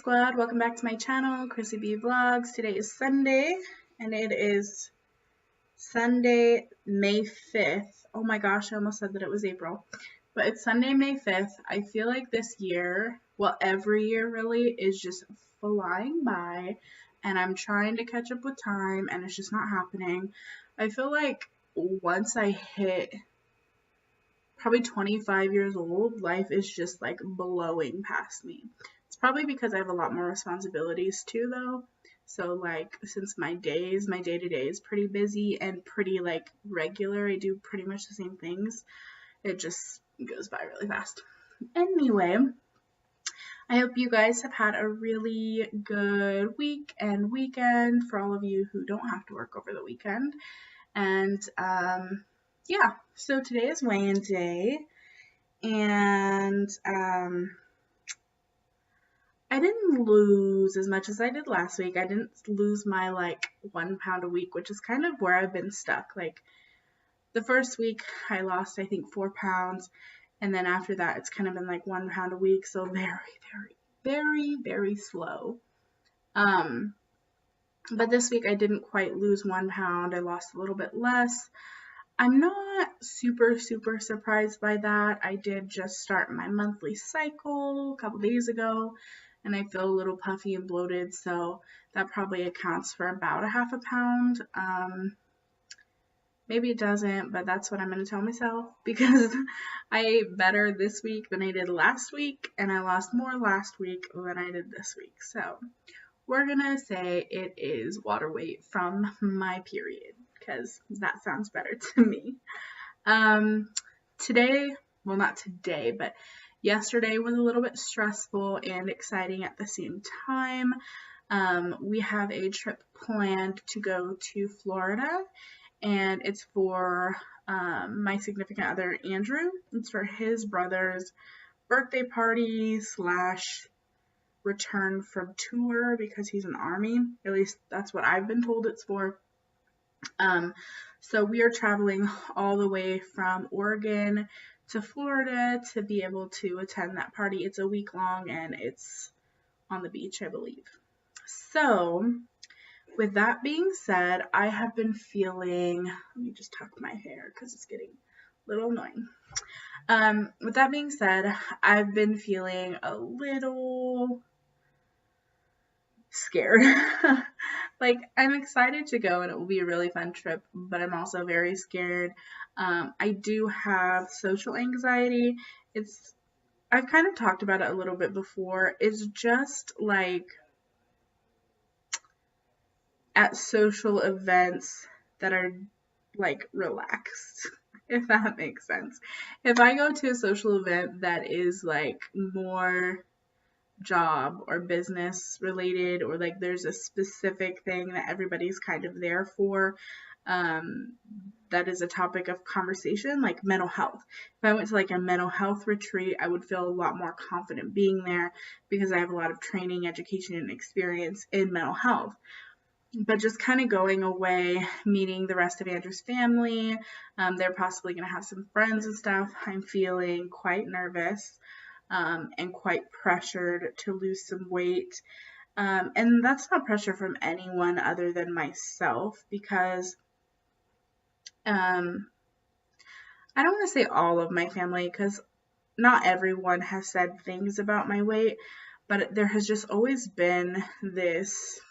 Squad, welcome back to my channel, KrissyBVlogs. Today is Sunday, and it is Sunday, May 5th. Oh my gosh, I almost said that it was April. But it's Sunday, May 5th. I feel like this year, well, every year really, is just flying by, and I'm trying to catch up with time, and it's just not happening. I feel like once I hit probably 25 years old, life is just like blowing past me. It's probably because I have a lot more responsibilities too, though. So like, since my day-to-day is pretty busy and pretty like regular, I do pretty much the same things, it just goes by really fast. Anyway, I hope you guys have had a really good week and weekend for all of you who don't have to work over the weekend. And yeah, so today is weigh-in day, and I didn't lose as much as I did last week. I didn't lose my like 1 pound a week, which is kind of where I've been stuck. Like the first week I lost, I think 4 pounds. And then after that, it's kind of been like 1 pound a week. So very slow. But this week I didn't quite lose 1 pound. I lost a little bit less. I'm not super surprised by that. I did just start my monthly cycle a couple days ago, and I feel a little puffy and bloated, so that probably accounts for about a half a pound. Maybe it doesn't, but that's what I'm going to tell myself, because I ate better this week than I did last week, and I lost more last week than I did this week. So we're going to say it is water weight from my period, because that sounds better to me. Today, well, not today, but yesterday was a little bit stressful and exciting at the same time. We have a trip planned to go to Florida, and it's for my significant other, Andrew. It's for his brother's birthday party / return from tour, because he's in the Army. At least that's what I've been told it's for. So we are traveling all the way from Oregon to Florida to be able to attend that party. It's a week long, and it's on the beach, I believe. So with that being said, I have been feeling, let me just tuck my hair because it's getting a little annoying. With that being said, I've been feeling a little scared. Like, I'm excited to go, and it will be a really fun trip, but I'm also very scared. I do have social anxiety. I've kind of talked about it a little bit before. It's just like at social events that are like relaxed, if that makes sense. If I go to a social event that is like more job or business related, or like there's a specific thing that everybody's kind of there for, that is a topic of conversation, like mental health. If I went to like a mental health retreat, I would feel a lot more confident being there because I have a lot of training, education, and experience in mental health. But just kind of going away, meeting the rest of Andrew's family, they're possibly going to have some friends and stuff, I'm feeling quite nervous. And quite pressured to lose some weight. And that's not pressure from anyone other than myself, because I don't want to say all of my family, because not everyone has said things about my weight, but there has just always been this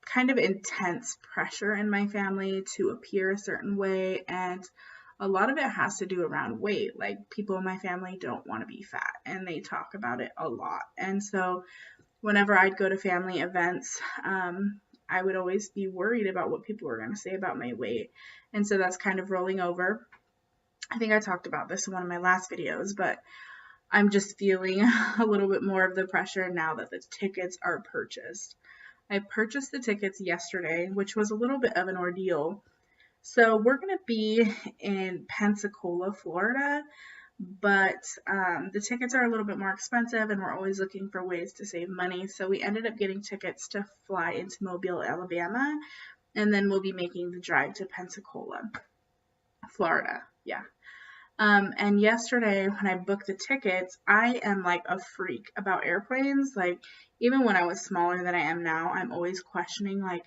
kind of intense pressure in my family to appear a certain way, and a lot of it has to do around weight. Like, people in my family don't want to be fat, and they talk about it a lot. And so whenever I'd go to family events, I would always be worried about what people were going to say about my weight. And so that's kind of rolling over. I think I talked about this in one of my last videos, but I'm just feeling a little bit more of the pressure now that the tickets are purchased. I purchased the tickets yesterday, which was a little bit of an ordeal. So we're going to be in Pensacola, Florida, but the tickets are a little bit more expensive, and we're always looking for ways to save money. So we ended up getting tickets to fly into Mobile, Alabama, and then we'll be making the drive to Pensacola, Florida. Yeah. And yesterday when I booked the tickets, I am like a freak about airplanes. Like, even when I was smaller than I am now, I'm always questioning, like,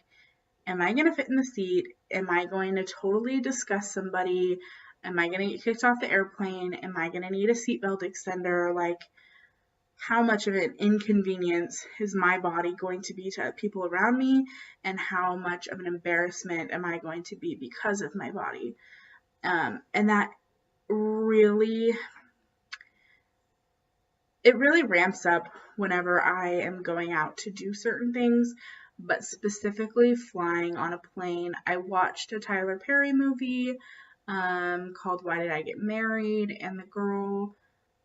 am I going to fit in the seat? Am I going to totally disgust somebody? Am I going to get kicked off the airplane? Am I going to need a seatbelt extender? Like, how much of an inconvenience is my body going to be to people around me? And how much of an embarrassment am I going to be because of my body? And that really, it really ramps up whenever I am going out to do certain things, but specifically flying on a plane. I watched a Tyler Perry movie called Why Did I Get Married? And the girl,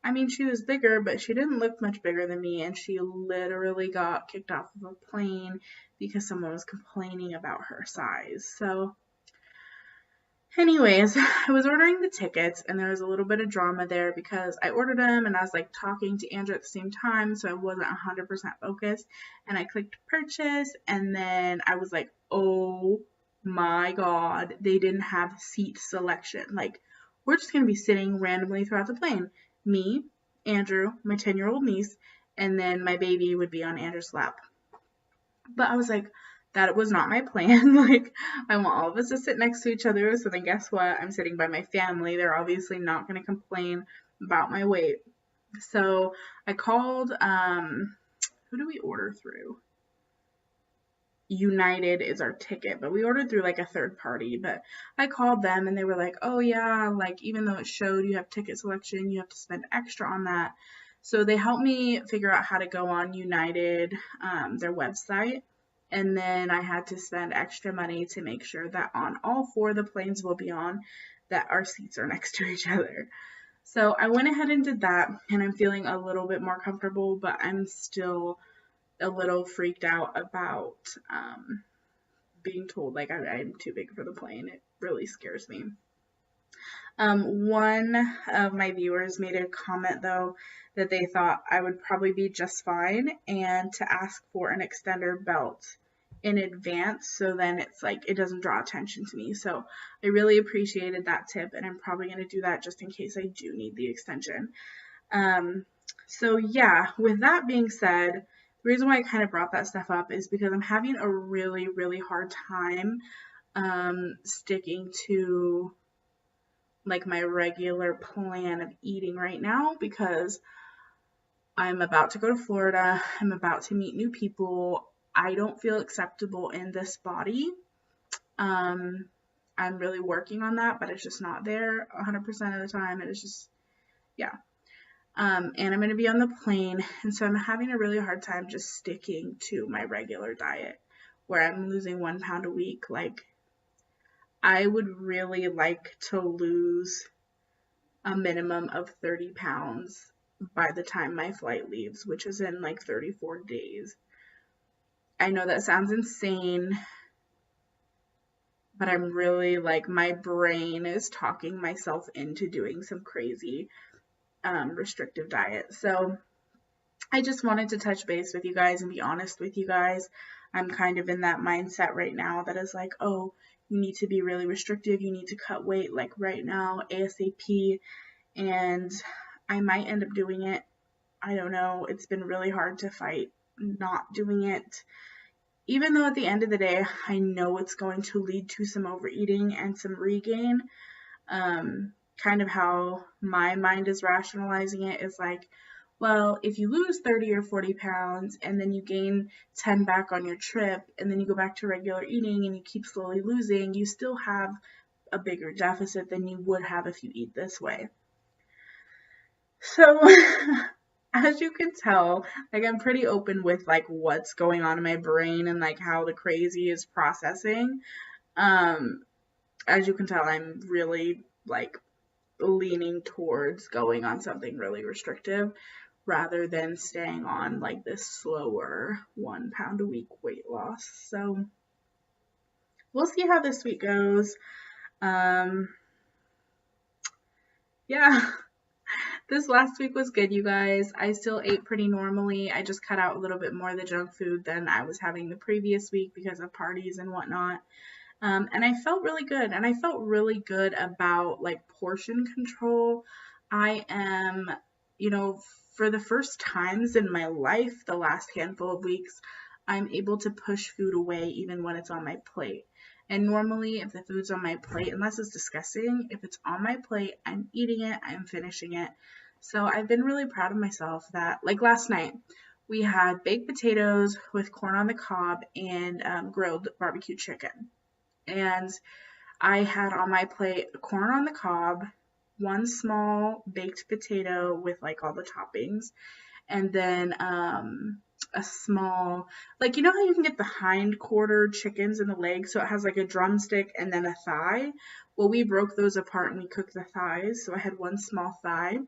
I mean, she was bigger, but she didn't look much bigger than me, and she literally got kicked off of a plane because someone was complaining about her size. So anyways, I was ordering the tickets, and there was a little bit of drama there because I ordered them and I was like talking to Andrew at the same time, so I wasn't 100% focused. And I clicked purchase, and then I was like, oh my god, they didn't have seat selection. Like, we're just going to be sitting randomly throughout the plane. Me, Andrew, my 10-year-old niece, and then my baby would be on Andrew's lap. But I was like, that was not my plan. Like, I want all of us to sit next to each other. So then guess what? I'm sitting by my family. They're obviously not going to complain about my weight. So I called, who do we order through? United is our ticket, but we ordered through like a third party. But I called them and they were like, oh yeah, like even though it showed you have ticket selection, you have to spend extra on that. So they helped me figure out how to go on United, their website. And then I had to spend extra money to make sure that on all 4 of the planes we'll be on, that our seats are next to each other. So I went ahead and did that, and I'm feeling a little bit more comfortable, but I'm still a little freaked out about being told like I'm too big for the plane. It really scares me. One of my viewers made a comment though that they thought I would probably be just fine, and to ask for an extender belt in advance so then it's like it doesn't draw attention to me. So I really appreciated that tip, and I'm probably going to do that just in case I do need the extension. So yeah, with that being said, the reason why I kind of brought that stuff up is because I'm having a really, really hard time sticking to like my regular plan of eating right now, because I'm about to go to Florida. I'm about to meet new people. I don't feel acceptable in this body. I'm really working on that, but it's just not there 100% of the time. And it's just, yeah. And I'm going to be on the plane. And so I'm having a really hard time just sticking to my regular diet where I'm losing 1 pound a week. Like, I would really like to lose a minimum of 30 pounds by the time my flight leaves, which is in like 34 days. I know that sounds insane, but I'm really like, my brain is talking myself into doing some crazy restrictive diet. So I just wanted to touch base with you guys and be honest with you guys. I'm kind of in that mindset right now that is like, oh, you need to be really restrictive. You need to cut weight like right now, ASAP. And I might end up doing it. I don't know. It's been really hard to fight not doing it. Even though at the end of the day, I know it's going to lead to some overeating and some regain. Kind of how my mind is rationalizing it is like, well, if you lose 30 or 40 pounds and then you gain 10 back on your trip and then you go back to regular eating and you keep slowly losing, you still have a bigger deficit than you would have if you eat this way. So as you can tell, like, I'm pretty open with like what's going on in my brain and like how the crazy is processing. As you can tell, I'm really like leaning towards going on something really restrictive rather than staying on like this slower 1 pound a week weight loss. So we'll see how this week goes. Yeah. This last week was good, you guys. I still ate pretty normally. I just cut out a little bit more of the junk food than I was having the previous week because of parties and whatnot. And I felt really good. And I felt really good about like portion control. I am, you know, for the first times in my life, the last handful of weeks, I'm able to push food away even when it's on my plate. And normally, if the food's on my plate, unless it's disgusting, if it's on my plate, I'm eating it, I'm finishing it. So I've been really proud of myself that, like last night, we had baked potatoes with corn on the cob and grilled barbecue chicken. And I had on my plate corn on the cob, one small baked potato with like all the toppings, and then a small, like, you know how you can get the hind quarter chickens and the legs, so it has like a drumstick and then a thigh. Well, we broke those apart and we cooked the thighs, so I had one small thigh.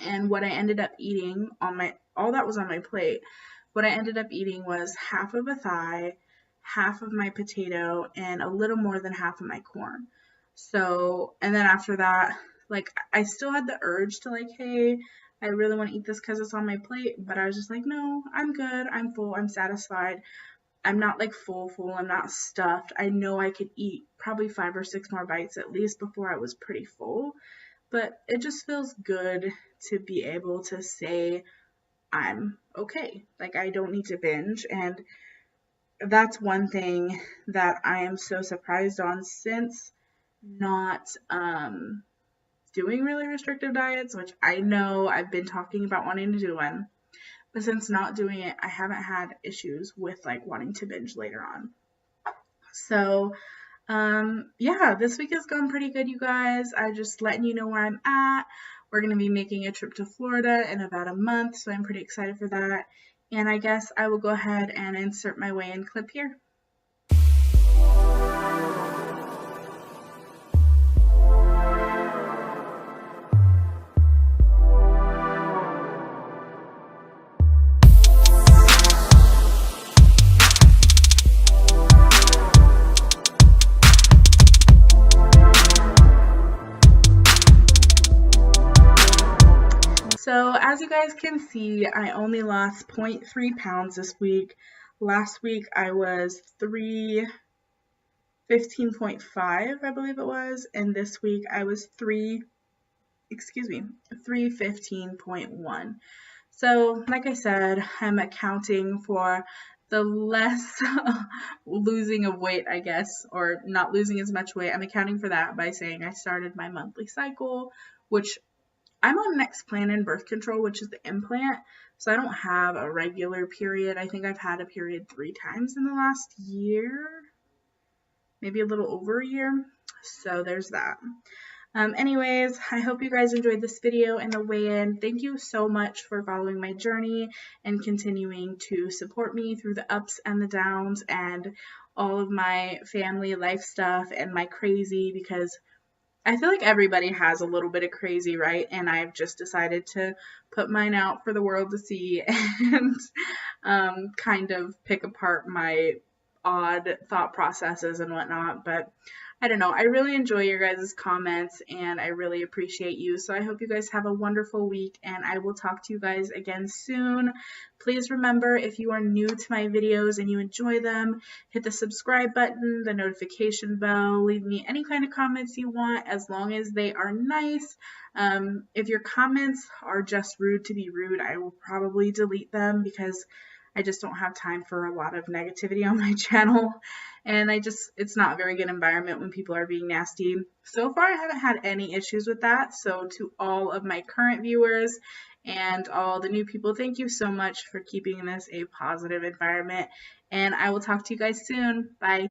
And what I ended up eating on my, all that was on my plate, what I ended up eating was half of a thigh, half of my potato, and a little more than half of my corn. So, and then after that, like, I still had the urge to, like, hey, I really want to eat this because it's on my plate, but I was just like, no, I'm good, I'm full, I'm satisfied. I'm not like full, I'm not stuffed. I know I could eat probably 5 or 6 more bites at least before I was pretty full, but it just feels good to be able to say I'm okay. Like, I don't need to binge. And that's one thing that I am so surprised on since not doing really restrictive diets, which I know I've been talking about wanting to do one. But since not doing it, I haven't had issues with like wanting to binge later on. So yeah, this week has gone pretty good, you guys. I'm just letting you know where I'm at. We're going to be making a trip to Florida in about a month, so I'm pretty excited for that. And I guess I will go ahead and insert my weigh-in clip here. So as you guys can see, I only lost 0.3 pounds this week. Last week I was 315.5, I believe it was, and this week I was 315.1. So like I said, I'm accounting for the less losing of weight, I guess, or not losing as much weight. I'm accounting for that by saying I started my monthly cycle, which I'm on Nexplanon birth control, which is the implant, so I don't have a regular period. I think I've had a period 3 times in the last year, maybe a little over a year, so there's that. Anyways, I hope you guys enjoyed this video and the weigh-in. Thank you so much for following my journey and continuing to support me through the ups and the downs and all of my family life stuff and my crazy, because I feel like everybody has a little bit of crazy, right? And I've just decided to put mine out for the world to see and kind of pick apart my odd thought processes and whatnot. But I don't know. I really enjoy your guys' comments and I really appreciate you. So I hope you guys have a wonderful week and I will talk to you guys again soon. Please remember, if you are new to my videos and you enjoy them, hit the subscribe button, the notification bell, leave me any kind of comments you want as long as they are nice. If your comments are just rude to be rude, I will probably delete them because I just don't have time for a lot of negativity on my channel. And it's not a very good environment when people are being nasty. So far, I haven't had any issues with that. So to all of my current viewers and all the new people, thank you so much for keeping this a positive environment. And I will talk to you guys soon. Bye.